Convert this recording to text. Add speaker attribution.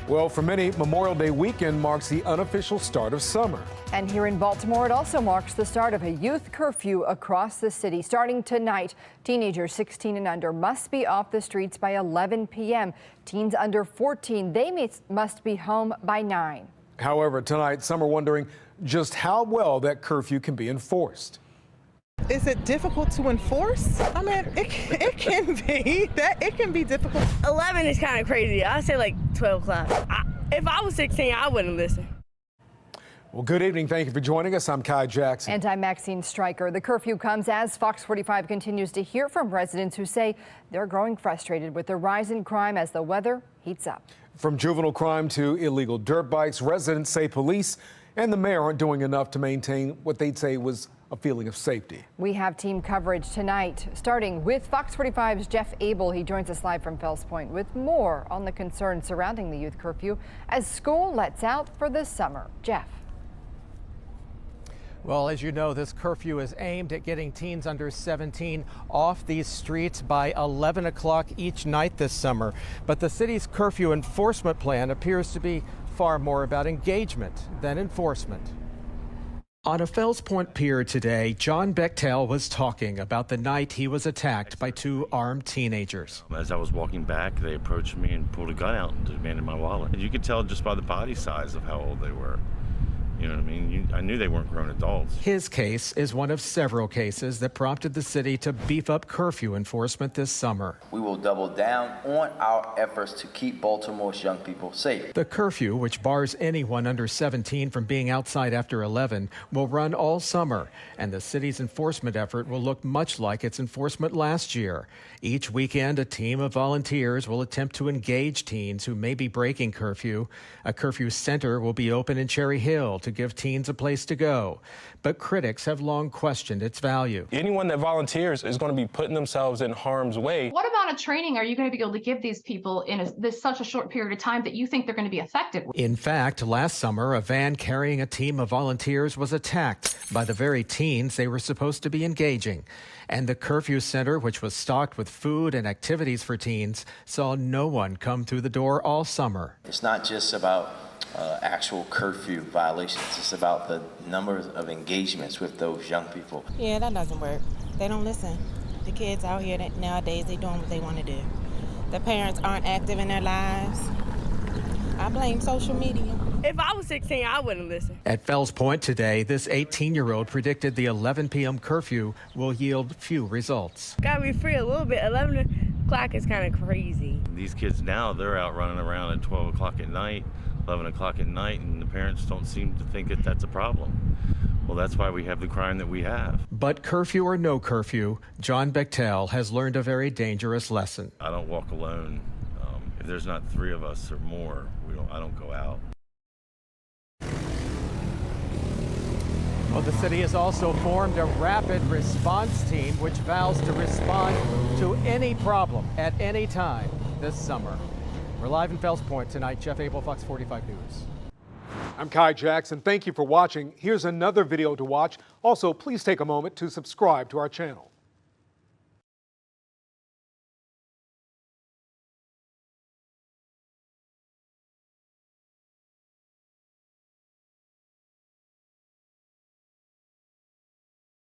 Speaker 1: Well, for many, Memorial Day weekend marks the unofficial start of summer.
Speaker 2: And here in Baltimore, it also marks the start of a youth curfew across the city. Starting tonight, teenagers 16 and under must be off the streets by 11 p.m. Teens under 14, they must be home by 9.
Speaker 1: However, tonight, some are wondering just how well that curfew can be enforced.
Speaker 3: Is it difficult to enforce? I mean, it can be. It can be difficult.
Speaker 4: 11 is kind of crazy. I'd say like 12 o'clock. If I was 16, I wouldn't listen.
Speaker 1: Well, good evening. Thank you for joining us. I'm Kai Jackson.
Speaker 2: And I'm Maxine Stryker. The curfew comes as Fox 45 continues to hear from residents who say they're growing frustrated with the rise in crime as the weather heats up. From
Speaker 1: juvenile crime to illegal dirt bikes, residents say police and the mayor aren't doing enough to maintain what they'd say was a feeling of safety.
Speaker 2: We have team coverage tonight, starting with Fox 45's Jeff Abel. He joins us live from Fells Point with more on the concerns surrounding the youth curfew as school lets out for the summer. Jeff.
Speaker 5: Well, as you know, this curfew is aimed at getting teens under 17 off these streets by 11 o'clock each night this summer. But the city's curfew enforcement plan appears to be far more about engagement than enforcement. On a Fells Point pier today, John Bechtel was talking about the night he was attacked by two armed teenagers.
Speaker 6: As I was walking back, they approached me and pulled a gun out and demanded my wallet. You could tell just by the body size of how old they were. You know what I mean? I knew they weren't grown adults.
Speaker 5: His case is one of several cases that prompted the city to beef up curfew enforcement this summer.
Speaker 7: We will double down on our efforts to keep Baltimore's young people safe.
Speaker 5: The curfew, which bars anyone under 17 from being outside after 11, will run all summer, and the city's enforcement effort will look much like its enforcement last year. Each weekend, a team of volunteers will attempt to engage teens who may be breaking curfew. A curfew center will be open in Cherry Hill to give teens a place to go. But critics have long questioned its value.
Speaker 8: Anyone that volunteers is going to be putting themselves in harm's way.
Speaker 9: What amount of training are you going to be able to give these people in such a short period of time that you think they're going to be effective?
Speaker 5: In fact, last summer, a van carrying a team of volunteers was attacked by the very teens they were supposed to be engaging. And the curfew center, which was stocked with food and activities for teens, saw no one come through the door all summer.
Speaker 7: It's not just about actual curfew violations. It's about the number of engagements with those young people.
Speaker 10: Yeah, that doesn't work. They don't listen. The kids out here nowadays, they doing what they want to do. The parents aren't active in their lives. I blame social media.
Speaker 4: If I was 16, I wouldn't listen.
Speaker 5: At Fells Point today, this 18-year-old predicted the 11 p.m. curfew will yield few results.
Speaker 4: Gotta be free a little bit. 11 o'clock is kind of crazy.
Speaker 6: These kids now, they're out running around at 12 o'clock at night, 11 o'clock at night, and the parents don't seem to think that that's a problem. Well, that's why we have the crime that we have.
Speaker 5: But curfew or no curfew, John Bechtel has learned a very dangerous lesson.
Speaker 6: I don't walk alone. If there's not 3 of us or more, I don't go out.
Speaker 5: Well, the city has also formed a rapid response team which vows to respond to any problem at any time this summer. We're live in Fells Point tonight. Jeff Abel, Fox 45 News.
Speaker 1: I'm Kai Jackson. Thank you for watching. Here's another video to watch. Also, please take a moment to subscribe to our channel.